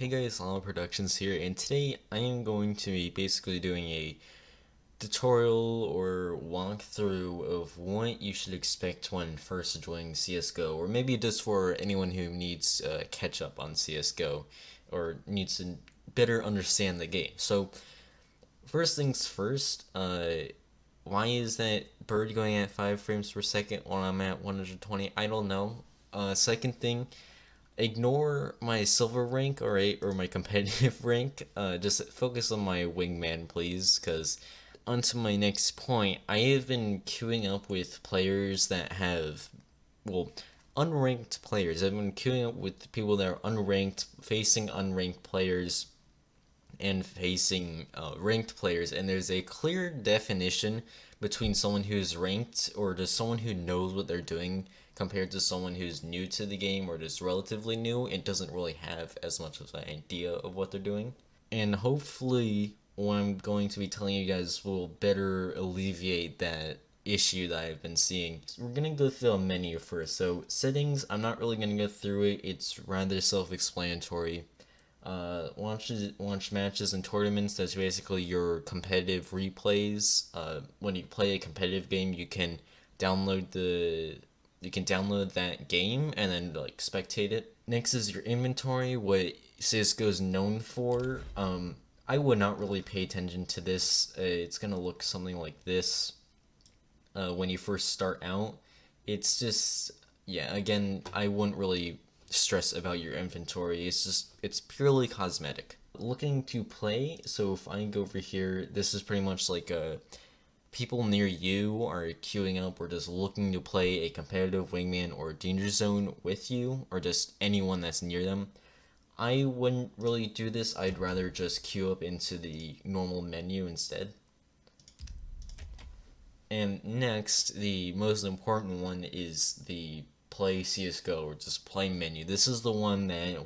Hey guys, Lama Productions here, and today I am going to be basically doing a tutorial or walkthrough of what you should expect when first joining CSGO, or maybe just for anyone who needs catch up on CSGO or needs to better understand the game. So, first things first, why is that bird going at 5 frames per second when I'm at 120? I don't know. Second thing, ignore my silver rank or my competitive rank. Just focus on my wingman, please. Because onto my next point, I have been queuing up with players that have, well, unranked players. I've been queuing up with people that are unranked, facing unranked players, and facing ranked players, and there's a clear definition between someone who's ranked or just someone who knows what they're doing compared to someone who's new to the game or just relatively new and doesn't really have as much of an idea of what they're doing. And hopefully what I'm going to be telling you guys will better alleviate that issue that I've been seeing. So we're gonna go through a menu first. So settings, I'm not really gonna go through it. It's rather self-explanatory. Launch matches and tournaments. That's basically your competitive replays. When you play a competitive game, download the you can download that game and then like spectate it. Next is your inventory, what CS:GO is known for. I would not really pay attention to this. It's gonna look something like this when you first start out. It's just, yeah, again, I wouldn't really stress about your inventory. It's purely cosmetic. Looking to play, so if I go over here, this is pretty much like people near you are queuing up or just looking to play a competitive wingman or danger zone with you, or just anyone that's near them. I wouldn't really do this. I'd rather just queue up into the normal menu instead. And next, the most important one is the play CSGO or just play menu. This is the one that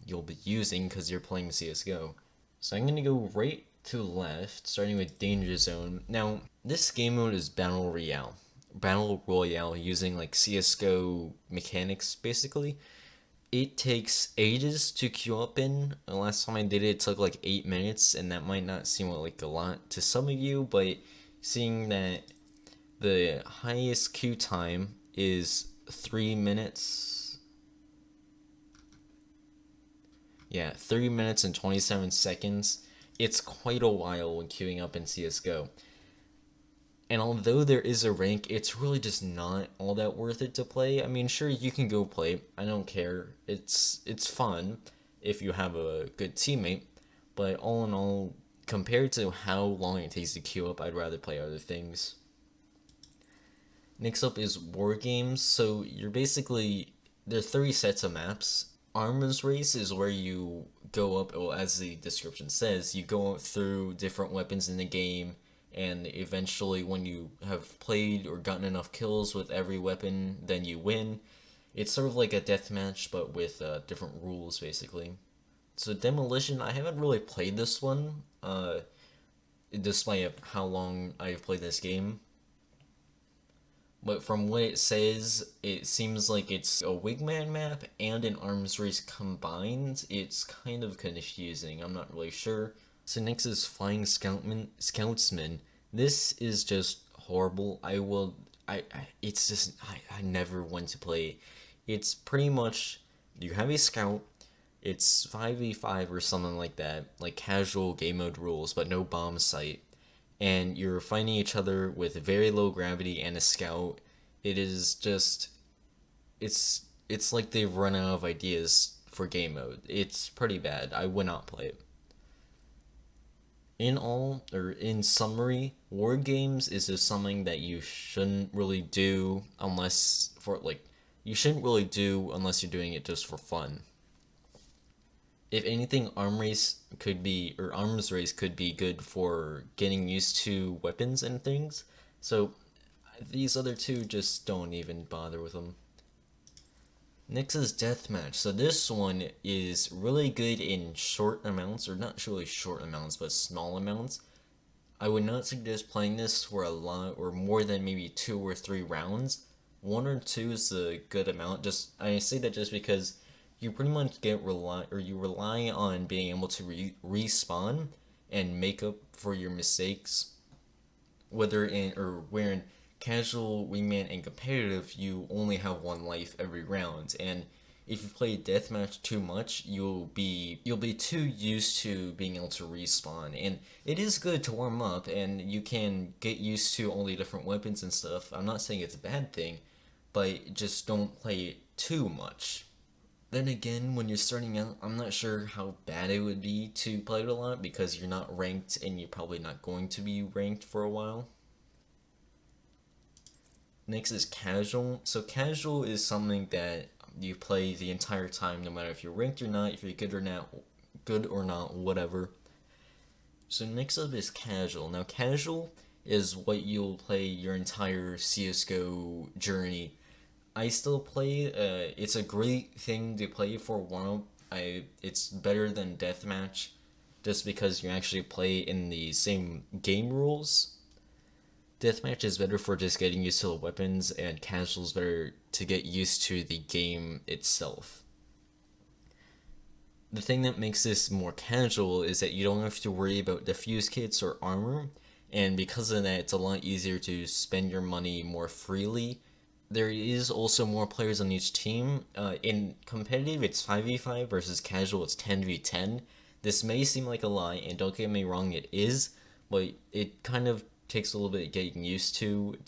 you'll be using because you're playing CSGO. So I'm gonna go right to left, starting with Danger Zone. Now, this game mode is Battle Royale. Battle Royale using like CSGO mechanics basically. It takes ages to queue up in. The last time I did it, it took like 8 minutes, and that might not seem like a lot to some of you, but seeing that the highest queue time is 3 minutes. Yeah, 3 minutes and 27 seconds. It's quite a while when queuing up in CSGO. And although there is a rank, it's really just not all that worth it to play. I mean, sure, you can go play. I don't care. It's fun if you have a good teammate. But all in all, compared to how long it takes to queue up, I'd rather play other things. Next up is War Games. So you're basically, there are 3 sets of maps. Arms Race is where you go up, well, as the description says, you go through different weapons in the game, and eventually when you have played or gotten enough kills with every weapon, then you win. It's sort of like a deathmatch, but with different rules, basically. So Demolition, I haven't really played this one, despite how long I've played this game. But from what it says, it seems like it's a Wingman map and an arms race combined. It's kind of confusing, I'm not really sure. So next is Flying Scoutsman. This is just horrible. It's just, I never want to play. It's pretty much, you have a scout, it's 5v5 or something like that, like casual game mode rules, but no bomb sight, and you're fighting each other with very low gravity and a scout. It is just, it's like they've run out of ideas for game mode. It's pretty bad. I would not play it. In all, or in summary, war games is just something that you shouldn't really do unless you're doing it just for fun. If anything, arms race could be good for getting used to weapons and things. So these other two, just don't even bother with them. Next is deathmatch. So this one is really good in short amounts, or not really short amounts, but small amounts. I would not suggest playing this for a lot or more than maybe 2 or 3 rounds. 1 or 2 is a good amount. I say that just because you pretty much you rely on being able to respawn and make up for your mistakes, whether in or where in casual, wingman, and competitive, you only have one life every round, and if you play deathmatch too much, you'll be too used to being able to respawn. And it is good to warm up, and you can get used to all the different weapons and stuff. I'm not saying it's a bad thing, but just don't play it too much. Then again, when you're starting out, I'm not sure how bad it would be to play it a lot because you're not ranked and you're probably not going to be ranked for a while. Next is casual. So casual is something that you play the entire time, no matter if you're ranked or not, if you're good or not, whatever. So next up is casual. Now casual is what you'll play your entire CSGO journey. I still play. It's a great thing to play for warm up. It's better than deathmatch, just because you actually play in the same game rules. Deathmatch is better for just getting used to the weapons, and casual is better to get used to the game itself. The thing that makes this more casual is that you don't have to worry about defuse kits or armor, and because of that, it's a lot easier to spend your money more freely. There is also more players on each team. In competitive, it's 5v5 versus casual, it's 10v10. This may seem like a lot, and don't get me wrong, it is, but it kind of takes a little bit getting used to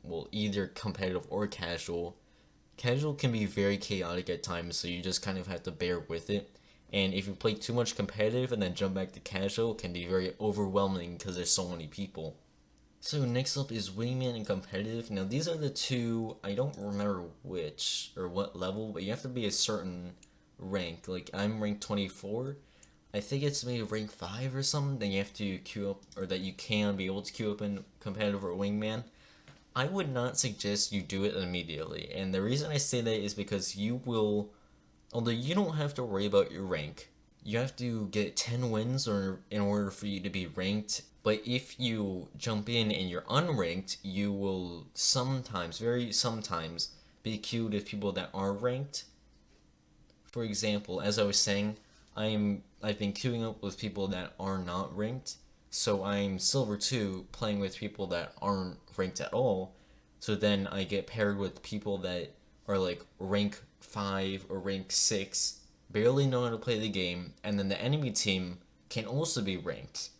well, either competitive or casual. Casual can be very chaotic at times, so you just kind of have to bear with it. And if you play too much competitive and then jump back to casual, it can be very overwhelming because there's so many people. So next up is Wingman and competitive. Now these are the two, I don't remember which or what level, but you have to be a certain rank. Like I'm rank 24. I think it's maybe rank 5 or something. Then you have to queue up, or that you can be able to queue up in competitive or Wingman. I would not suggest you do it immediately. And the reason I say that is because you will, although you don't have to worry about your rank, you have to get 10 wins or in order for you to be ranked. But if you jump in and you're unranked, you will sometimes, very sometimes, be queued with people that are ranked. For example, as I was saying, I've been queuing up with people that are not ranked, so I'm silver 2 playing with people that aren't ranked at all. So then I get paired with people that are like rank 5 or rank 6, barely know how to play the game, and then the enemy team can also be ranked.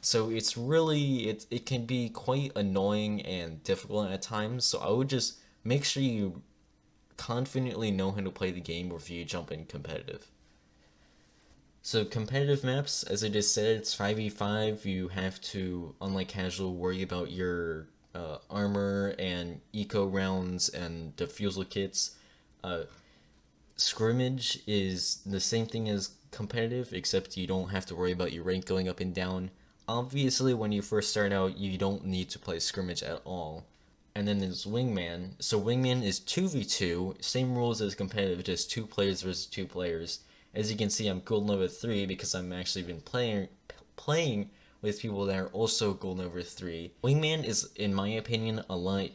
So it's really it can be quite annoying and difficult at times. So I would just make sure you confidently know how to play the game before you jump in competitive. So competitive maps, as I just said, it's 5v5. You have to, unlike casual, worry about your armor and eco rounds and defusal kits. Uh, Scrimmage is the same thing as competitive, except you don't have to worry about your rank going up and down. Obviously, when you first start out, you don't need to play scrimmage at all. And then there's Wingman. So Wingman is 2v2, same rules as competitive, just 2 players versus 2 players. As you can see, I'm gold number 3 because I'm actually been playing with people that are also gold number 3. Wingman is, in my opinion, a lot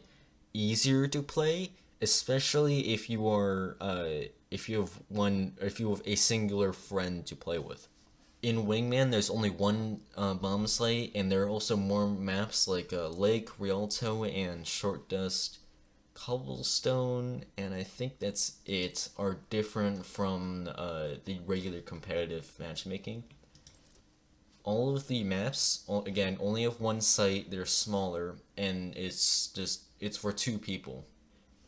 easier to play, especially if you are if you have a singular friend to play with. In Wingman, there's only one bomb site, and there are also more maps like Lake, Rialto, and Short Dust, Cobblestone, and I think that's it, are different from the regular competitive matchmaking. All of the maps, again, only have one site, they're smaller, and it's for 2 people.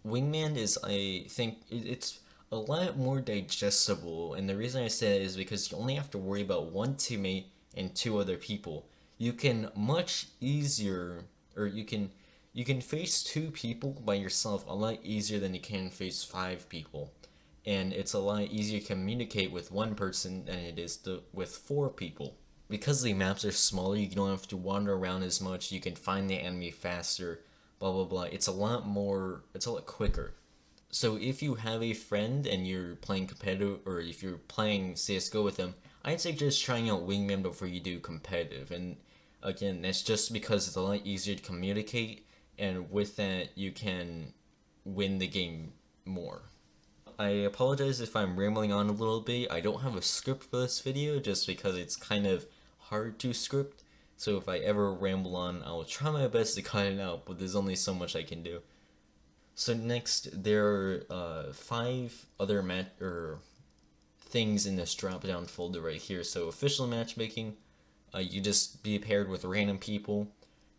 Wingman is, I think, it's a lot more digestible, and the reason I say that is because you only have to worry about one teammate and 2 other people. You can much easier, or you can face 2 people by yourself a lot easier than you can face 5 people, and it's a lot easier to communicate with one person than it is with 4 people. Because the maps are smaller, you don't have to wander around as much. You can find the enemy faster. Blah blah blah. It's a lot quicker. So if you have a friend and you're playing competitive, or if you're playing CSGO with them, I'd suggest trying out Wingman before you do competitive. And again, that's just because it's a lot easier to communicate, and with that, you can win the game more. I apologize if I'm rambling on a little bit. I don't have a script for this video just because it's kind of hard to script. So if I ever ramble on, I'll try my best to cut it out, but there's only so much I can do. So next, there are 5 other things in this drop-down folder right here. So official matchmaking, you just be paired with random people.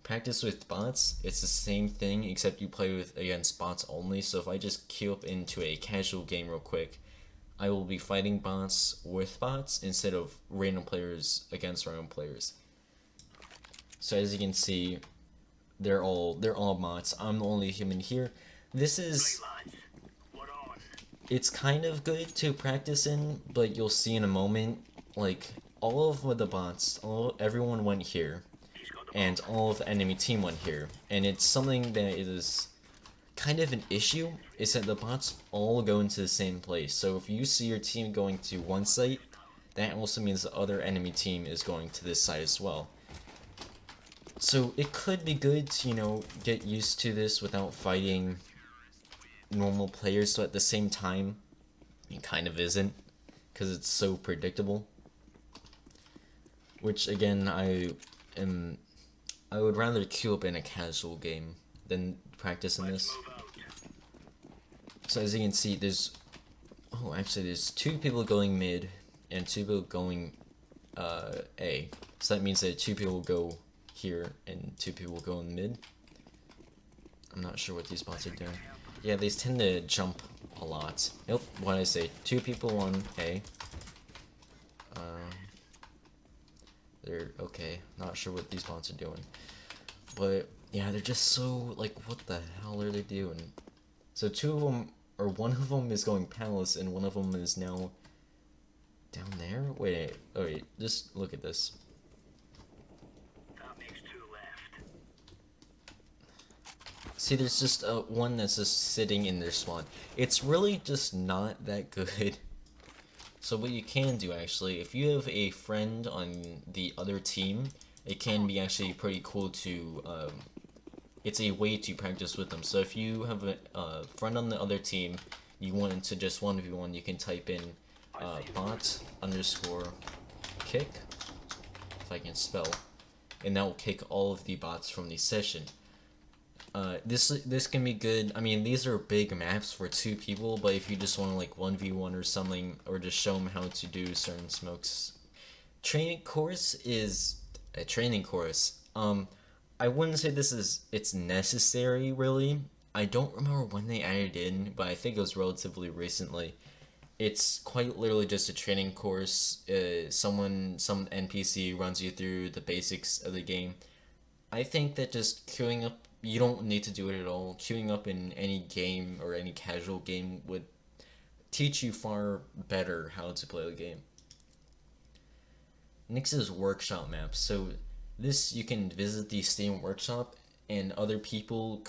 Practice with bots, it's the same thing except you play against bots only. So if I just queue up into a casual game real quick, I will be fighting bots with bots instead of random players against random players. So as you can see, they're all bots. I'm the only human here. It's kind of good to practice in, but you'll see in a moment, like all of the bots, everyone went here, and all of the enemy team went here, and it's something that is kind of an issue, is that the bots all go into the same place. So if you see your team going to one site, that also means the other enemy team is going to this site as well. So it could be good to, you know, get used to this without fighting normal players, so at the same time, it kind of isn't, because it's so predictable. Which again, I would rather queue up in a casual game than practice in this. So as you can see, there's 2 people going mid and 2 people going A. So that means that 2 people go here and 2 people go in mid. I'm not sure what these bots are doing. Yeah, they tend to jump a lot. Nope, what did I say? 2 people on A. They're okay. Not sure what these bots are doing. But yeah, they're just so like, what the hell are they doing? So 2 of them, or 1 of them is going palace and 1 of them is now down there? Wait, oh wait, just look at this. See, there's just one that's just sitting in their spawn. It's really just not that good. So what you can do, actually, if you have a friend on the other team, it can be actually pretty cool to, it's a way to practice with them. So if you have a friend on the other team, you want to just 1v1, you can type in bot_kick, if I can spell, and that will kick all of the bots from the session. This can be good. I mean, these are big maps for 2 people, but if you just want to like 1v1 or something, or just show them how to do certain smokes. Training course is a training course. I wouldn't say it's necessary really. I don't remember when they added it in, but I think it was relatively recently. It's quite literally just a training course. Some NPC runs you through the basics of the game. I think that just queuing up, you don't need to do it at all. Queuing up in any game or any casual game would teach you far better how to play the game. Next is workshop maps. So this, you can visit the Steam workshop and other people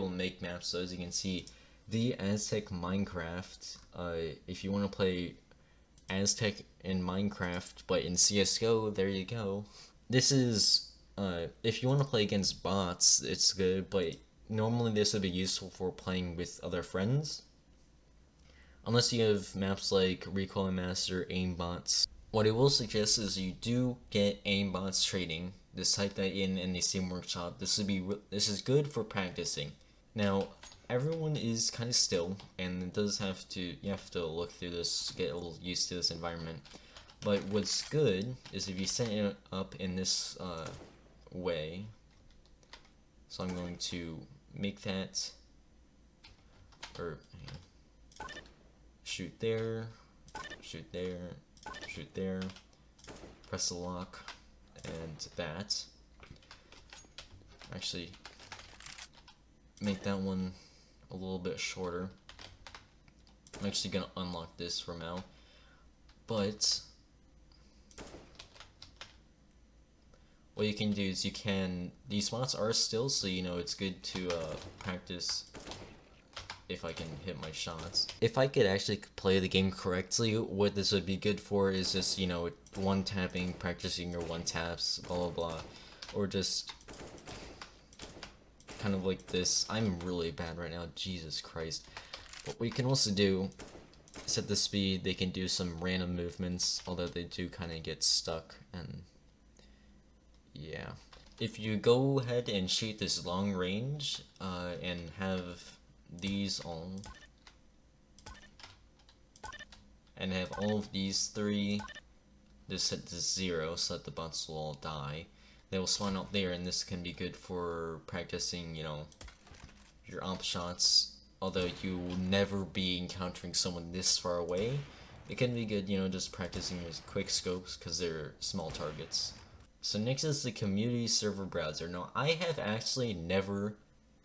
make maps. So as you can see, the Aztec Minecraft, if you want to play Aztec in Minecraft but in CSGO, there you go. This is if you want to play against bots, it's good, but normally this would be useful for playing with other friends. Unless you have maps like Recoil Master, Aimbots. What I will suggest is you do get Aimbots training. Just type that in the Steam Workshop. This is good for practicing. Now, everyone is kind of still, and you have to look through this, get a little used to this environment. But what's good is if you set it up in this way. So I'm going to make that, or shoot there, shoot there, shoot there, press the lock, and that. Actually, make that one a little bit shorter. I'm actually gonna unlock this for now, but what you can do is these spots are still, so you know it's good to practice if I can hit my shots. If I could actually play the game correctly, what this would be good for is just, you know, one tapping, practicing your one taps, blah blah blah, or just kind of like this. I'm really bad right now, Jesus Christ. What we can also do, set the speed, they can do some random movements, although they do kind of get stuck, and yeah. If you go ahead and shoot this long range, and have these on, and have all of these three, just set to 0 so that the bots will all die. They will spawn out there, and this can be good for practicing, you know, your op shots. Although you will never be encountering someone this far away, it can be good, you know, just practicing your quick scopes because they're small targets. So next is the community server browser. Now I have actually never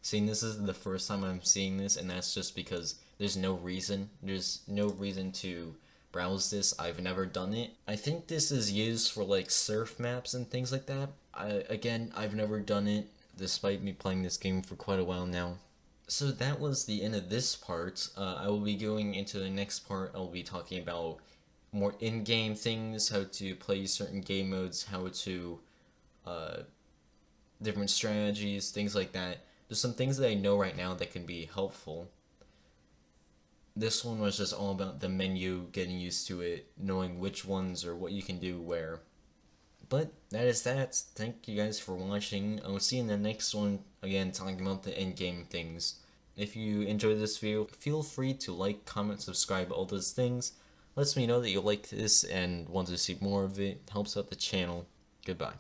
seen this. This is the first time I'm seeing this, and that's just because there's no reason. There's no reason to browse this. I've never done it. I think this is used for like surf maps and things like that. I've never done it, despite me playing this game for quite a while now. So that was the end of this part. I will be going into the next part. I'll be talking about more in-game things, how to play certain game modes, how to different strategies, things like that. There's some things that I know right now that can be helpful. This one was just all about the menu, getting used to it, knowing which ones or what you can do where. But that is that. Thank you guys for watching. I will see you in the next one, again, talking about the in-game things. If you enjoyed this video, feel free to like, comment, subscribe, all those things. Lets me know that you like this and want to see more of it. Helps out the channel. Goodbye.